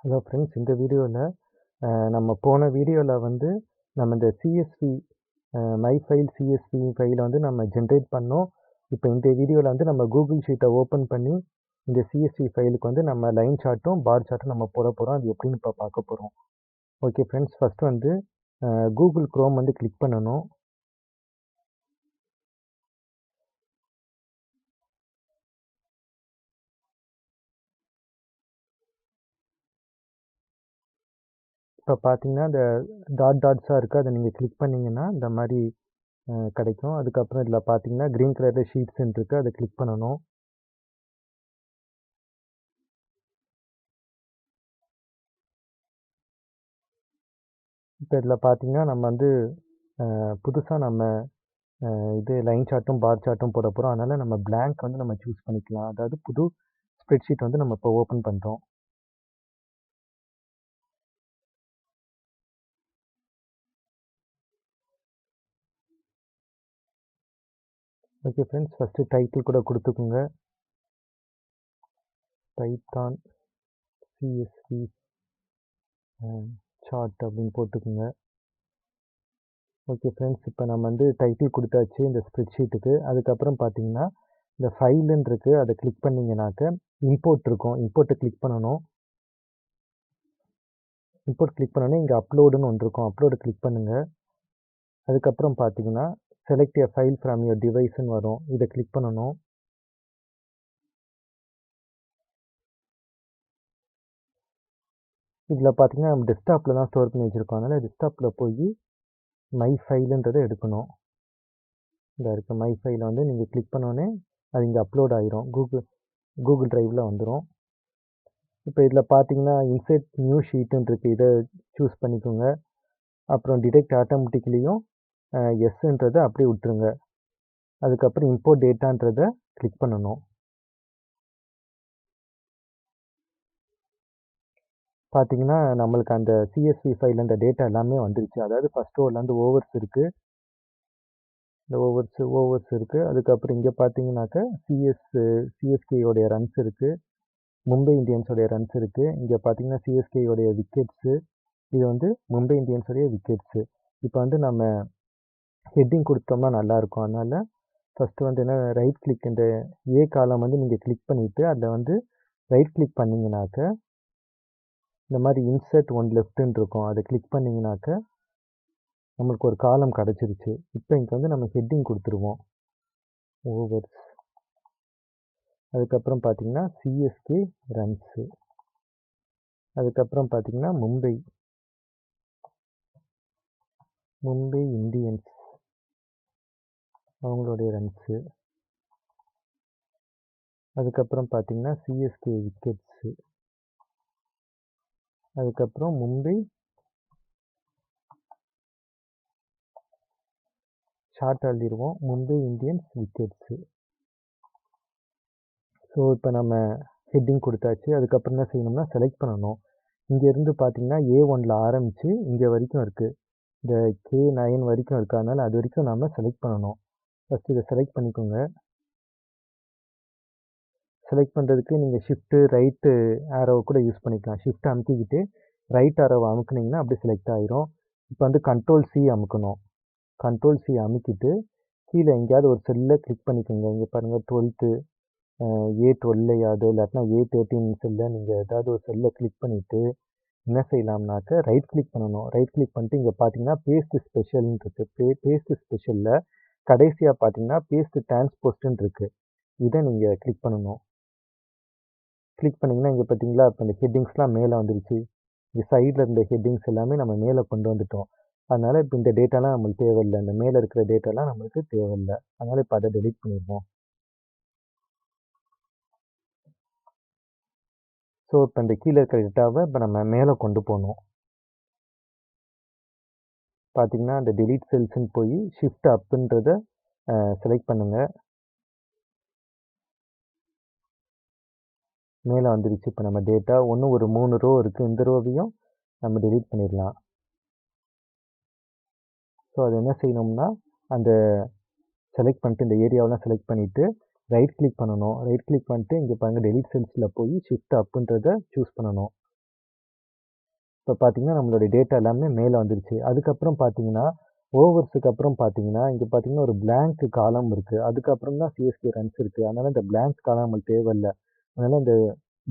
Hello friends, இந்த வீடியோவில் நம்ம போன வீடியோவில் வந்து நம்ம இந்த சிஎஸ்வி myfile சிஎஸ்வி ஃபைலை வந்து நம்ம ஜென்ரேட் பண்ணோம். இப்போ இந்த வீடியோவில் வந்து நம்ம கூகுள் ஷீட்டை ஓப்பன் பண்ணி இந்த சிஎஸ்வி ஃபைலுக்கு வந்து நம்ம லைன் சார்ட்டும் பார் சார்ட்டும் நம்ம போட போகிறோம். அது எப்படின்னு இப்போ பார்க்க போகிறோம். ஓகே ஃப்ரெண்ட்ஸ், ஃபஸ்ட்டு வந்து கூகுள் க்ரோம் வந்து கிளிக் பண்ணணும். இப்போ பார்த்தீங்கன்னா இந்த டாட்ஸாக இருக்குது, அதை நீங்கள் கிளிக் பண்ணிங்கன்னா இந்த மாதிரி கிடைக்கும். அதுக்கப்புறம் இதில் பார்த்தீங்கன்னா க்ரீன் கலரில் ஷீட்ஸ்ன்னு இருக்குது, அதை கிளிக் பண்ணணும். இப்போ இதில் பார்த்தீங்கன்னா நம்ம வந்து புதுசாக நம்ம இது லைன் சார்ட்டும் பார் சார்ட்டும் போட போகிறோம். அதனால் நம்ம blank வந்து நம்ம சூஸ் பண்ணிக்கலாம். அதாவது புது ஸ்ப்ரெட்ஷீட் வந்து நம்ம இப்போ ஓப்பன் பண்ணுறோம். ஓகே ஃப்ரெண்ட்ஸ், ஃபஸ்ட்டு டைட்டில் கூட கொடுத்துக்குங்க. பைத்தான் சிஎஸ்வி சார்ட் அப்படின்னு போட்டுக்குங்க. ஓகே ஃப்ரெண்ட்ஸ், இப்போ நம்ம வந்து டைட்டில் கொடுத்தாச்சு இந்த ஸ்ப்ரெட்ஷீட்டுக்கு. அதுக்கப்புறம் பார்த்தீங்கன்னா இந்த ஃபைலுன்னு இருக்குது, அதை கிளிக் பண்ணிங்கனாக்க இம்போர்ட் இருக்கும். இம்போர்ட்டை கிளிக் பண்ணணும். இம்போர்ட் கிளிக் பண்ணோன்னே இங்கே அப்லோடுன்னு ஒன்று இருக்கும், அப்லோடு கிளிக் பண்ணுங்கள். அதுக்கப்புறம் பார்த்தீங்கன்னா select a file from your டிவைஸ்ன்னு வரும், இதை கிளிக் பண்ணணும். இதில் பார்த்தீங்கன்னா நம்ம டெஸ்க்டாப்பில் தான் ஸ்டோர் பண்ணி வச்சுருக்கோம். அதனால் டெஸ்க்டாப்பில் போய் மை ஃபைலுன்றதை எடுக்கணும். இந்த இருக்க மை ஃபைலை வந்து நீங்கள் கிளிக் பண்ணோன்னே அது இங்கே அப்லோட் ஆகிரும், கூகுள் ட்ரைவில் வந்துடும். இப்போ இதில் பார்த்தீங்கன்னா இன்செர்ட் நியூ ஷீட்டுன்னு இருக்குது, இதை சூஸ் பண்ணிக்கோங்க. அப்புறம் டிடெக்ட் ஆட்டோமேட்டிக்லேயும் எஸ்ன்றதை அப்படியே விட்டுருங்க. அதுக்கப்புறம் இம்போர்ட் டேட்டான்றதை கிளிக் பண்ணணும். பார்த்தீங்கன்னா நம்மளுக்கு அந்த சிஎஸ்வி ஃபைல் அந்த டேட்டா எல்லாமே வந்துருச்சு. அதாவது ஃபஸ்ட் ரோலேருந்து ஓவர்ஸ் இருக்குது, இந்த ஓவர்ஸ் இருக்குது. அதுக்கப்புறம் இங்கே பார்த்தீங்கன்னாக்கா சிஎஸ்கேயோடைய ரன்ஸ் இருக்குது, மும்பை இந்தியன்ஸோடைய ரன்ஸ் இருக்குது. இங்கே பார்த்தீங்கன்னா சிஎஸ்கேயோடைய விக்கெட்ஸு, இது வந்து மும்பை இந்தியன்ஸோடைய விக்கெட்ஸு. இப்போ வந்து நம்ம ஹெட்டிங் கொடுத்தோம்னா நல்லாயிருக்கும். அதனால் ஃபஸ்ட்டு வந்து என்ன, ரைட் கிளிக் இந்த ஏ காலம் வந்து நீங்கள் கிளிக் பண்ணிவிட்டு அதில் வந்து ரைட் கிளிக் பண்ணிங்கனாக்க இந்த மாதிரி இன்சர்ட் ஒன் லெஃப்ட்டுன்னு இருக்கும், அதை கிளிக் பண்ணிங்கனாக்க நம்மளுக்கு ஒரு காலம் கிடச்சிருச்சு. இப்போ இங்கே வந்து நம்ம ஹெட்டிங் கொடுத்துருவோம், ஓவர்ஸ். அதுக்கப்புறம் பார்த்தீங்கன்னா சிஎஸ்கே ரன்ஸு. அதுக்கப்புறம் பார்த்தீங்கன்னா மும்பை இந்தியன்ஸ் அவங்களுடைய ரன்ஸு. அதுக்கப்புறம் பார்த்தீங்கன்னா சிஎஸ்கே விக்கெட்ஸு. அதுக்கப்புறம் மும்பை ஷார்ட் எழுதிடுவோம், மும்பை இந்தியன்ஸ் விக்கெட்ஸு. ஸோ இப்போ நம்ம ஹெட்டிங் கொடுத்தாச்சு. அதுக்கப்புறம் என்ன செய்யணும்னா செலக்ட் பண்ணணும். இங்கேருந்து பார்த்தீங்கன்னா A1ல் ஆரம்பித்து இங்கே வரைக்கும் இருக்குது, இந்த K9 வரைக்கும் இருக்குது. அதனால் அது வரைக்கும் நம்ம செலக்ட் பண்ணணும். ஃபஸ்ட்டு இதை செலக்ட் பண்ணிக்கோங்க. செலக்ட் பண்ணுறதுக்கு நீங்கள் ஷிஃப்ட்டு ரைட்டு ஆரோவை கூட யூஸ் பண்ணிக்கலாம். ஷிஃப்ட் அமுக்கிக்கிட்டு ரைட் ஆரோவை அமுக்குனிங்கன்னா அப்படியே செலக்ட் ஆகிரும். இப்போ வந்து Ctrl+C அமுக்கணும். Ctrl+C அமுக்கிட்டு கீழே எங்கேயாவது ஒரு செல்லில் கிளிக் பண்ணிக்கோங்க. இங்கே பாருங்கள் 12th A12 இல்லாட்டினா A13 செல்லில் நீங்கள் ஏதாவது ஒரு செல்லை கிளிக் பண்ணிவிட்டு என்ன செய்யலாம்னாக்க ரைட் கிளிக் பண்ணணும். ரைட் கிளிக் பண்ணிட்டு இங்கே பார்த்தீங்கன்னா பேஸ்ட் ஸ்பெஷல்னு இருக்குது. பேஸ்ட் ஸ்பெஷலில் கடைசியாக பார்த்தீங்கன்னா பேஸ்ட் டிரான்ஸ்போஸ்ட்னு இருக்குது, இதை நீங்கள் கிளிக் பண்ணணும். கிளிக் பண்ணிங்கன்னா இங்கே பார்த்தீங்களா இப்போ இந்த ஹெட்டிங்ஸ்லாம் மேலே வந்துருச்சு. இந்த சைடில் இருந்த ஹெட்டிங்ஸ் எல்லாமே நம்ம மேலே கொண்டு வந்துட்டோம். அதனால் இப்போ இந்த டேட்டாலாம் நம்மளுக்கு தேவையில்லை, இந்த மேலே இருக்கிற டேட்டாலாம் நம்மளுக்கு தேவையில்லை. அதனால் இப்போ அதை டெலிட் பண்ணிடுவோம். ஸோ இப்போ இந்த கீழே இருக்கிற டேட்டாவை இப்போ நம்ம மேலே கொண்டு போகணும். பார்த்தீங்கன்னா அந்த டெலீட் செல்ஸ்ன்னு போய் ஷிஃப்ட் அப்புன்றதை செலக்ட் பண்ணுங்கள். மேலே வந்துருச்சு இப்போ நம்ம டேட்டா. ஒன்று ஒரு 3 ரோ இருக்குது, இந்த ரோவையும் நம்ம டெலீட் பண்ணிடலாம். ஸோ அது என்ன செய்யணும்னா அந்த செலக்ட் பண்ணிட்டு இந்த ஏரியாவெலாம் செலக்ட் பண்ணிவிட்டு ரைட் கிளிக் பண்ணணும். ரைட் கிளிக் பண்ணிட்டு இங்கே பாருங்கள் டெலீட் செல்ஸில் போய் ஷிஃப்ட் அப்புன்றதை சூஸ் பண்ணணும். இப்போ பார்த்தீங்கன்னா நம்மளுடைய டேட்டா எல்லாமே மேலே வந்துருச்சு. அதுக்கப்புறம் பார்த்தீங்கன்னா, ஓவர்ஸுக்கு அப்புறம் பார்த்தீங்கன்னா, இங்கே பார்த்தீங்கன்னா ஒரு பிளாங்க் காலம் இருக்குது. அதுக்கப்புறம் தான் சிஎஸ்கே ரன்ஸ் இருக்குது. அதனால் இந்த பிளாங்க் காலம் நம்மளுக்கு தேவையில்ல. அதனால் இந்த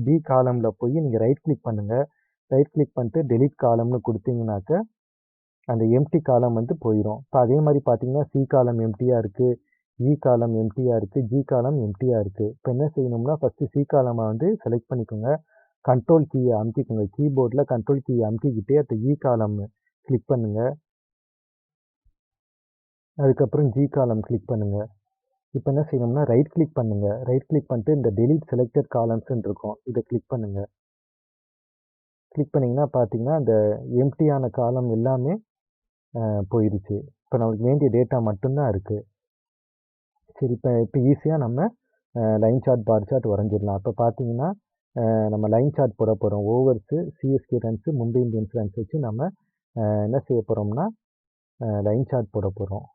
பி காலமில் போய் நீங்கள் ரைட் கிளிக் பண்ணுங்கள். ரைட் கிளிக் பண்ணிட்டு டெலீட் காலம்னு கொடுத்தீங்கன்னாக்க அந்த எம்டி காலம் வந்து போயிடும். இப்போ அதே மாதிரி பார்த்தீங்கன்னா சி காலம் எம்டியாக இருக்குது, இ காலம் எம்டியாக இருக்குது, ஜி காலம் எம்டியாக இருக்குது. இப்போ என்ன செய்யணும்னா ஃபஸ்ட்டு சி காலமை வந்து செலக்ட் பண்ணிக்கோங்க. கண்ட்ரோல் கீயை அமுத்திக்கோங்க. கீபோர்டில் கண்ட்ரோல் கீயை அமுத்திக்கிட்டே அந்த இ காலம் கிளிக் பண்ணுங்கள். அதுக்கப்புறம் ஜி காலம் கிளிக் பண்ணுங்கள். இப்போ என்ன செய்யணும்னா ரைட் கிளிக் பண்ணுங்கள். ரைட் கிளிக் பண்ணிட்டு இந்த டெலீட் செலக்டட் காலம்ஸ்ன்னு இருக்கும். இதை கிளிக் பண்ணுங்கள். கிளிக் பண்ணிங்கன்னா பார்த்தீங்கன்னா அந்த எம்டியான காலம் எல்லாமே போயிடுச்சு. இப்போ நமக்கு வேண்டிய டேட்டா மட்டும்தான் இருக்குது. சரி இப்போ ஈஸியாக நம்ம லைன் சார்ட் பார் சார்ட் வரைஞ்சிடலாம். இப்போ பார்த்தீங்கன்னா நம்ம லைன் சார்ட் போட போகிறோம். Overs CSK runs Mumbai Indians runs வச்சு நம்ம என்ன செய்ய போகிறோம்னா லைன் சார்ட் போட போகிறோம்.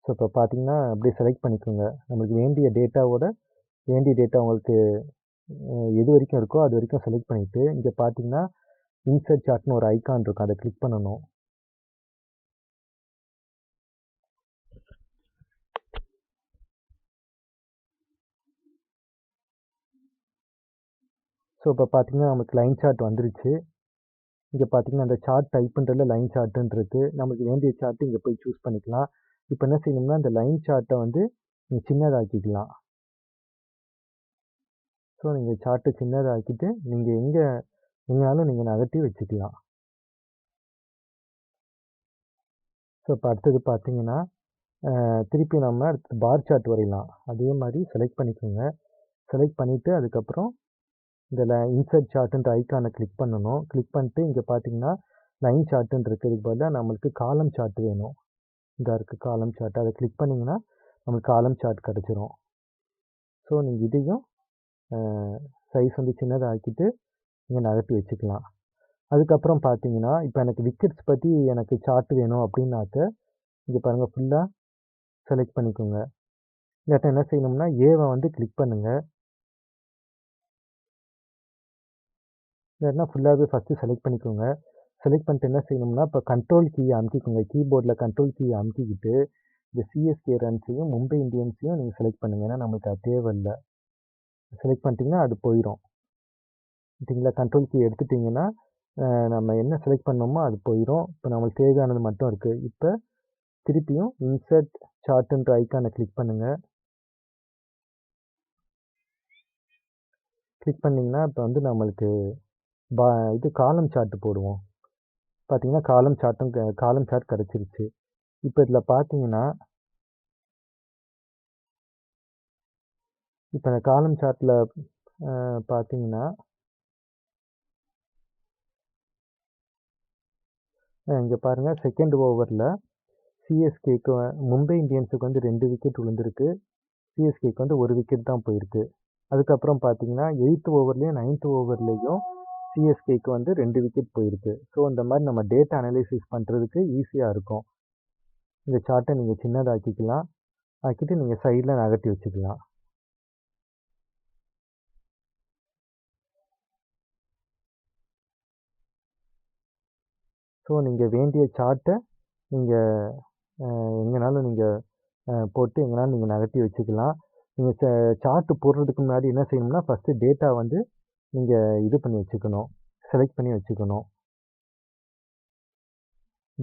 ஸோ இப்போ பார்த்தீங்கன்னா அப்படியே செலக்ட் பண்ணிக்கோங்க. நம்மளுக்கு வேண்டிய டேட்டா உங்களுக்கு எது வரைக்கும் இருக்கோ அது வரைக்கும் செலக்ட் பண்ணிவிட்டு இங்கே பார்த்தீங்கன்னா இன்சர்ட் சார்ட்னு ஒரு ஐக்கான் இருக்கும். அதை கிளிக் பண்ணணும். ஸோ இப்போ பார்த்தீங்கன்னா நமக்கு லைன் சார்ட் வந்துருச்சு. இங்கே பார்த்தீங்கன்னா அந்த சார்ட் டைப்புன்றதில் லைன் சார்ட்டுன்னு இருக்குது. நமக்கு வேண்டிய சார்ட்டு இங்கே போய் சூஸ் பண்ணிக்கலாம். இப்போ என்ன செய்யணும்னா இந்த லைன் சார்ட்டை வந்து சின்னதாக்கிக்கலாம். ஸோ நீங்கள் சார்ட்டை சின்னதாக்கிட்டு நீங்கள் எங்கேனாலும் நீங்கள் நகர்த்தி வச்சுக்கலாம். ஸோ இப்போ அடுத்தது பார்த்தீங்கன்னா திருப்பி நம்ம பார் சார்ட் வரையலாம். அதே மாதிரி செலக்ட் பண்ணிக்கோங்க. செலக்ட் பண்ணிவிட்டு அதுக்கப்புறம் இதில் இன்சர்ட் சார்ட்டுன்ற ஐக்கானை கிளிக் பண்ணணும். கிளிக் பண்ணிட்டு இங்கே பார்த்தீங்கன்னா லைன் சார்ட்டுன்னு இருக்கிறதுக்கு பதிலாக நம்மளுக்கு காலம் சார்ட் வேணும். இங்கே இருக்குது காலம் சார்ட். அதை கிளிக் பண்ணிங்கன்னா நம்மளுக்கு காலம் சார்ட் கிடச்சிரும். ஸோ நீங்கள் இதையும் சைஸ் வந்து சின்னதாக்கிட்டு நீங்கள் நகர்த்தி வச்சுக்கலாம். அதுக்கப்புறம் பார்த்தீங்கன்னா இப்போ எனக்கு விக்கெட்ஸ் பற்றி எனக்கு சார்ட் வேணும் அப்படின்னாக்க இங்கே பாருங்கள் ஃபுல்லாக செலக்ட் பண்ணிக்கோங்க. இல்லாட்டா என்ன செய்யணும்னா ஏவை வந்து கிளிக் பண்ணுங்கள். இல்லைன்னா ஃபுல்லாகவே ஃபஸ்ட்டு செலக்ட் பண்ணிக்கோங்க. செலக்ட் பண்ணிட்டு என்ன செய்யணும்னா இப்போ கண்ட்ரோல் கீயை அமுத்திக்கோங்க. கீபோர்டில் கண்ட்ரோல் கீயை அமுத்திக்கிட்டு இந்த சிஎஸ்கே ரன்ஸையும் மும்பை இந்தியன்ஸையும் நீங்கள் செலக்ட் பண்ணுங்கள். ஏன்னா நம்மளுக்கு அது தேவையில்லை. செலக்ட் பண்ணிட்டீங்கன்னா அது போயிடும். சரிங்களா? கண்ட்ரோல் கீ எடுத்துட்டிங்கன்னா நம்ம என்ன செலக்ட் பண்ணோமோ அது போயிடும். இப்போ நம்மளுக்கு தேவையானது மட்டும் இருக்குது. இப்போ திருப்பியும் இன்சர்ட் சார்ட்டுன்ற ஐக்கானை கிளிக் பண்ணுங்கள். கிளிக் பண்ணிங்கன்னா இப்போ வந்து நம்மளுக்கு இது காலம் சார்ட்டு போடுவோம். பார்த்தீங்கன்னா காலம் சார்ட் கிடச்சிருச்சு. இப்போ இதில் பார்த்தீங்கன்னா இப்போ இந்த காலம் சார்ட்டில் பார்த்தீங்கன்னா இங்கே பாருங்கள் செகண்ட் ஓவரில் சிஎஸ்கேக்கு மும்பை இந்தியன்ஸுக்கு வந்து 2 விக்கெட் விழுந்திருக்கு. சிஎஸ்கேக்கு வந்து 1 விக்கெட் தான் போயிருக்கு. அதுக்கப்புறம் பார்த்தீங்கன்னா 8th ஓவர்லேயும் 9th ஓவர்லேயும் சிஎஸ்கேக்கு வந்து 2 விக்கெட் போயிருக்கு. ஸோ இந்த மாதிரி நம்ம டேட்டா அனலைசிஸ் பண்ணுறதுக்கு ஈஸியாக இருக்கும். இந்த சார்ட்டை நீங்கள் சின்னதாக்கிக்கலாம். ஆக்கிட்டு நீங்கள் சைடில் நகர்த்தி வச்சுக்கலாம். ஸோ நீங்கள் வேண்டிய சார்ட்டை நீங்கள் எங்கேனாலும் நீங்கள் போட்டு எங்கேனாலும் நீங்கள் நகர்த்தி வச்சுக்கலாம். நீங்கள் சார்ட்டு போடுறதுக்கு முன்னாடி என்ன செய்யணும்னா ஃபஸ்ட்டு டேட்டா வந்து நீங்கள் இது பண்ணி வச்சுக்கணும். செலக்ட் பண்ணி வச்சுக்கணும்.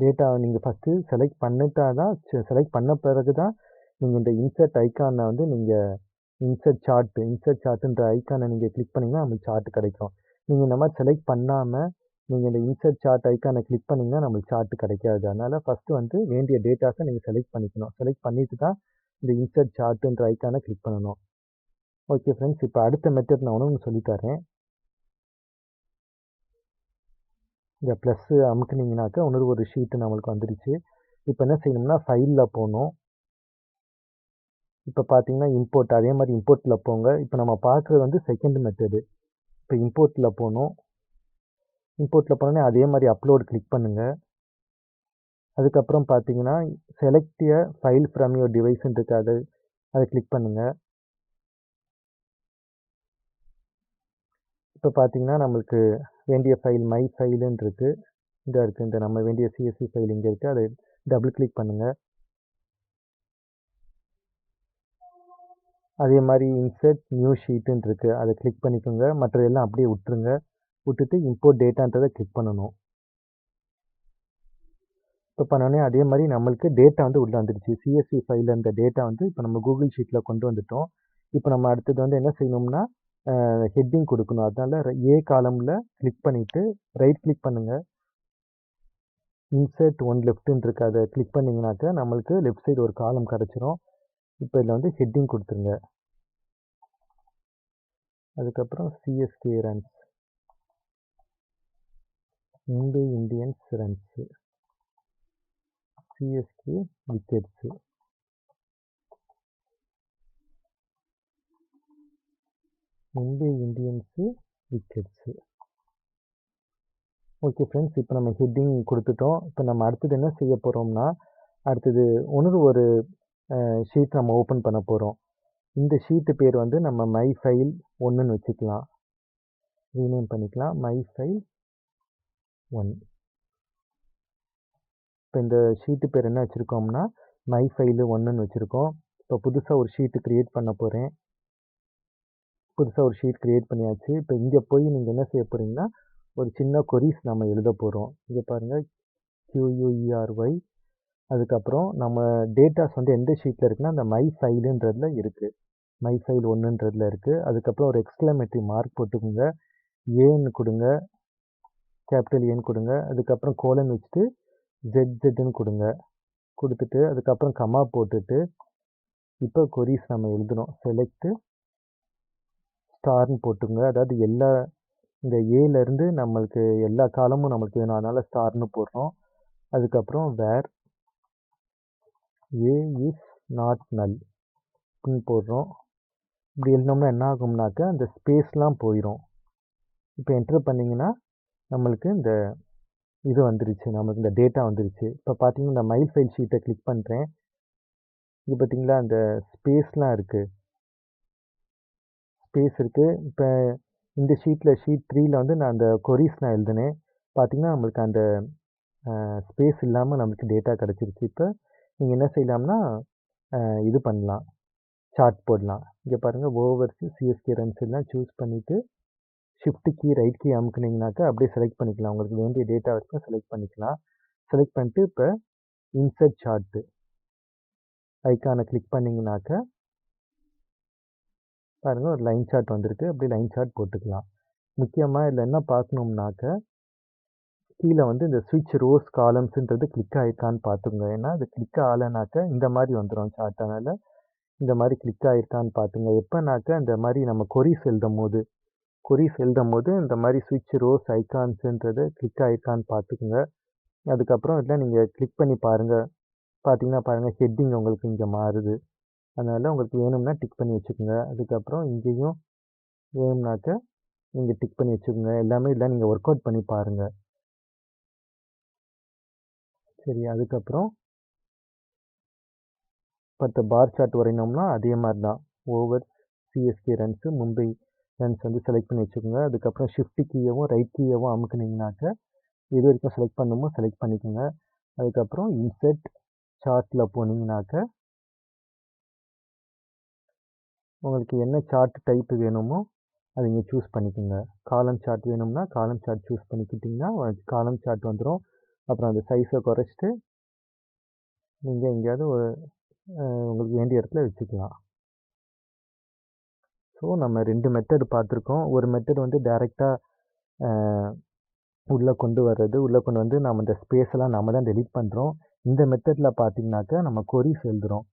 டேட்டாவை நீங்கள் ஃபஸ்ட்டு செலக்ட் பண்ணிட்டா தான் செலக்ட் பண்ண பிறகு தான் நீங்கள் இந்த இன்சர்ட் ஐக்கானை வந்து நீங்கள் இன்சர்ட் சார்ட்டுன்ற ஐக்கானை நீங்கள் கிளிக் பண்ணிங்கன்னா நம்மளுக்கு சார்ட் கிடைக்கும். நீங்கள் இந்த மாதிரி செலக்ட் பண்ணாமல் நீங்கள் இந்த இன்சர்ட் சார்ட் ஐக்கானை கிளிக் பண்ணிங்கன்னா நம்மளுக்கு சார்ட் கிடைக்காது. அதனால் ஃபஸ்ட்டு வந்து வேண்டிய டேட்டாஸை நீங்கள் செலக்ட் பண்ணிக்கணும். செலக்ட் பண்ணிவிட்டு தான் இந்த இன்சர்ட் சார்ட்டுன்ற ஐக்கானை கிளிக் பண்ணணும். ஓகே ஃப்ரெண்ட்ஸ், இப்போ அடுத்த மெத்தட் நான் ஒன்று சொல்லித்தரேன். இந்த ப்ளஸ்ஸு அமுக்குனீங்கனாக்கா இன்னொரு ஒரு ஷீட்டு நம்மளுக்கு வந்துடுச்சு. இப்போ என்ன செய்யணும்னா ஃபைலில் போகணும். இப்போ பார்த்தீங்கன்னா இம்போர்ட், அதே மாதிரி இம்போர்ட்டில் போங்க. இப்போ நம்ம பார்க்குறது வந்து செகண்ட் மெத்தடு. இப்போ இம்போர்ட்டில் போகணும். இம்போர்ட்டில் போனோடனே அதே மாதிரி அப்லோட் கிளிக் பண்ணுங்கள். அதுக்கப்புறம் பார்த்தீங்கன்னா select a file from your டிவைஸ்ன்னு இருக்குது. அதை கிளிக் பண்ணுங்கள். இப்போ பார்த்தீங்கன்னா நம்மளுக்கு வேண்டிய ஃபைல் மை ஃபைலுன்னு இருக்குது. இங்கே இருக்குது, இந்த நம்ம வேண்டிய சிஎஸ்வி ஃபைல் இங்கே இருக்குது. அதை டபுள் கிளிக் பண்ணுங்கள். அதே மாதிரி இன்சர்ட் நியூ ஷீட்டுன்னு இருக்குது, அதை கிளிக் பண்ணிக்கோங்க. மற்றதெல்லாம் அப்படியே விட்டுருங்க. விட்டுட்டு இம்போர்ட் டேட்டான்றதை கிளிக் பண்ணணும். இப்போ பண்ணோடனே அதே மாதிரி நம்மளுக்கு டேட்டா வந்து உள்ளே வந்துடுச்சு. சிஎஸ்வி ஃபைலில் இந்த டேட்டா வந்து இப்போ நம்ம கூகுள் ஷீட்டில் கொண்டு வந்துட்டோம். இப்போ நம்ம அடுத்தது வந்து என்ன செய்யணும்னா ஹெட்டிங் கொடுக்கணும். அதனால் ஏ காலமில் கிளிக் பண்ணிவிட்டு ரைட் கிளிக் பண்ணுங்கள். இன்சர்ட் ஒன் லெஃப்ட்டுன்னு இருக்குது, அதை கிளிக் பண்ணிங்கனாக்கா நம்மளுக்கு லெஃப்ட் சைடு ஒரு காலம் கிடச்சிரும். இப்போ இதில் வந்து ஹெட்டிங் கொடுத்துருங்க. அதுக்கப்புறம் CSK runs, Mumbai Indians runs, CSK wickets, Mumbai Indians wickets. Okay friends, இப்போ நம்ம ஹெட்டிங் கொடுத்துட்டோம். இப்போ நம்ம அடுத்தது என்ன செய்ய போகிறோம்னா, அடுத்தது ஒரு ஷீட் நம்ம ஓப்பன் பண்ண போகிறோம். இந்த ஷீட்டு பேர் வந்து நம்ம மை ஃபைல் 1ன்னு வச்சுக்கலாம். ரீநேம் பண்ணிக்கலாம், மை ஃபைல் 1. இப்போ இந்த ஷீட்டு பேர் என்ன வச்சுருக்கோம்னா மை ஃபைலு 1ன்னு வச்சுருக்கோம். இப்போ புதுசாக ஒரு ஷீட்டு க்ரியேட் பண்ண போகிறேன். புதுசாக ஒரு ஷீட் க்ரியேட் பண்ணியாச்சு. இப்போ இங்கே போய் நீங்கள் என்ன செய்ய போகிறீங்கன்னா, ஒரு சின்ன கொரீஸ் நம்ம எழுத போகிறோம். இங்கே பாருங்கள், QUERY. அதுக்கப்புறம் நம்ம டேட்டாஸ் வந்து எந்த ஷீட்டில் இருக்குன்னா அந்த மை ஃபைலுன்றதுல இருக்குது, மை ஃபைல் 1ன்றதுல இருக்குது. அதுக்கப்புறம் ஒரு எக்ஸ்க்ளமேட்டரி மார்க் போட்டுக்கோங்க, ஏன்னு கொடுங்க, கேபிட்டல் ஏன்னு கொடுங்க. அதுக்கப்புறம் கோலன் வச்சுட்டு ZZன்னு கொடுங்க. கொடுத்துட்டு அதுக்கப்புறம் கமா போட்டுட்டு இப்போ கொரீஸ் நம்ம எழுதணும். செலக்ட் ஸ்டார்னு போட்டுங்க. அதாவது எல்லா இந்த ஏலேருந்து நம்மளுக்கு எல்லா காலமும் நம்மளுக்கு வேணும், அதனால் ஸ்டார்னு போடுறோம். அதுக்கப்புறம் வேர் ஏ இஸ் நாட் நல் அப்படின்னு போடுறோம். இப்படி எழுதினோம்னா என்ன ஆகும்னாக்கா அந்த ஸ்பேஸ்லாம் போயிடும். இப்போ என்ட்ரு பண்ணிங்கன்னா நம்மளுக்கு இந்த இது வந்துருச்சு, நமக்கு இந்த டேட்டா வந்துருச்சு. இப்போ பார்த்தீங்கன்னா இந்த மை ஃபைல் ஷீட்டை கிளிக் பண்ணுறேன். இது பார்த்தீங்களா அந்த ஸ்பேஸ்லாம் இருக்குது, ஸ்பேஸ் இருக்குது. இப்போ இந்த ஷீட்டில் ஷீட் 3ல் வந்து நான் அந்த கொரீஸ் நான் எழுதினேன். பார்த்தீங்கன்னா நம்மளுக்கு அந்த ஸ்பேஸ் இல்லாமல் நம்மளுக்கு டேட்டா கிடச்சிருச்சு. இப்போ நீங்கள் என்ன செய்யலாம்னா இது பண்ணலாம், சார்ட் போடலாம். இங்கே பாருங்கள், ஓவர்ஸ் சிஎஸ்கே ரன்ஸ் எல்லாம் சூஸ் பண்ணிவிட்டு ஷிஃப்ட் கீ ரைட் கீ அமுக்குனிங்கனாக்கா அப்படியே செலக்ட் பண்ணிக்கலாம். உங்களுக்கு வேண்டிய டேட்டா வரைக்கும் செலக்ட் பண்ணிக்கலாம். செலக்ட் பண்ணிட்டு இப்போ இன்சர்ட் சார்ட்டு ஐக்கானை கிளிக் பண்ணிங்கனாக்கா பாருங்கள் ஒரு லைன் சார்ட் வந்திருக்கு. அப்படி லைன் சார்ட் போட்டுக்கலாம். முக்கியமாக இதில் என்ன பார்க்கணும்னாக்க கீழே வந்து இந்த ஸ்விட்ச் ரோஸ் காலம்ஸுன்றது கிளிக் ஆகிருக்கான்னு பார்த்துங்க. ஏன்னா அது கிளிக் ஆகலைனாக்கா இந்த மாதிரி வந்துடும் சார்ட். அதனால் இந்த மாதிரி கிளிக் ஆகிருக்கான்னு பார்த்துங்க. எப்போனாக்கா இந்த மாதிரி நம்ம கொரீஸ் எழுதும் போது இந்த மாதிரி ஸ்விட்ச் ரோஸ் ஐக்கான்ஸுன்றது கிளிக் ஆகிருக்கான்னு பார்த்துக்குங்க. அதுக்கப்புறம் இதில் நீங்கள் கிளிக் பண்ணி பாருங்கள். பார்த்தீங்கன்னா பாருங்கள் ஹெட்டிங் உங்களுக்கு இங்கே மாறுது. அதனால் உங்களுக்கு வேணும்னா டிக் பண்ணி வச்சுக்கோங்க. அதுக்கப்புறம் இங்கேயும் வேணும்னாக்கா நீங்கள் டிக் பண்ணி வச்சுக்கோங்க. எல்லாமே இல்லை, நீங்கள் ஒர்க் அவுட் பண்ணி பாருங்கள். சரி, அதுக்கப்புறம் இப்போ பார் சார்ட் வரையணும்னா அதே மாதிரி தான், over CSK runs Mumbai runs வந்து செலக்ட் பண்ணி வச்சுக்கோங்க. அதுக்கப்புறம் ஷிஃப்ட் கீயவும் ரைட் கீயவும் அமுக்குனிங்கனாக்கா எது வரைக்கும் செலக்ட் பண்ணணுமோ செலக்ட் பண்ணிக்கோங்க. அதுக்கப்புறம் இன்சர்ட் சார்ட்டில் போனீங்கனாக்கா உங்களுக்கு என்ன சார்ட் டைப்பு வேணுமோ அதை நீங்கள் சூஸ் பண்ணிக்கோங்க. காலம் சார்ட் வேணும்னா காலம் சார்ட் சூஸ் பண்ணிக்கிட்டிங்கன்னா காலம் சார்ட் வந்துடும். அப்புறம் அந்த சைஸை குறைச்சிட்டு நீங்கள் எங்கேயாவது உங்களுக்கு வேண்டிய இடத்துல வச்சுக்கலாம். ஸோ நம்ம 2 மெத்தட் பார்த்துருக்கோம். ஒரு மெத்தட் வந்து டைரெக்டாக உள்ளே கொண்டு வர்றது, உள்ளே கொண்டு வந்து நம்ம இந்த ஸ்பேஸெல்லாம் நம்ம தான் டெலீட் பண்ணுறோம். இந்த மெத்தடில் பார்த்தீங்கன்னாக்கா நம்ம கொரீஸ் எழுதுகிறோம்.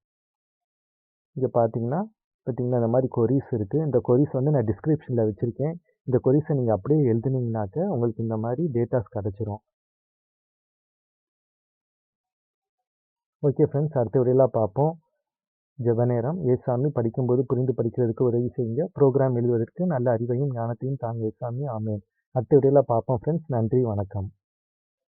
இங்கே பார்த்தீங்கன்னா இந்த மாதிரி கொரீஸ் இருக்குது. இந்த கொரீஸ் வந்து நான் டிஸ்கிரிப்ஷனில் வச்சுருக்கேன். இந்த கொரீஸை நீங்கள் அப்படியே எழுதுனீங்கனாக்கா உங்களுக்கு இந்த மாதிரி டேட்டாஸ் கிடச்சிரும். ஓகே ஃப்ரெண்ட்ஸ், அடுத்த வீடியோவில் பார்ப்போம். ஜெப நேரம். ஏசாமி படிக்கும்போது புரிந்து படிக்கிறதுக்கு உதவி செய்யுங்க. ப்ரோக்ராம் எழுதுவதற்கு நல்ல அறிவையும் ஞானத்தையும் தாங்க ஏசாமி. ஆமேன். அடுத்த வீடியோவில் பார்ப்போம் ஃப்ரெண்ட்ஸ். நன்றி, வணக்கம்.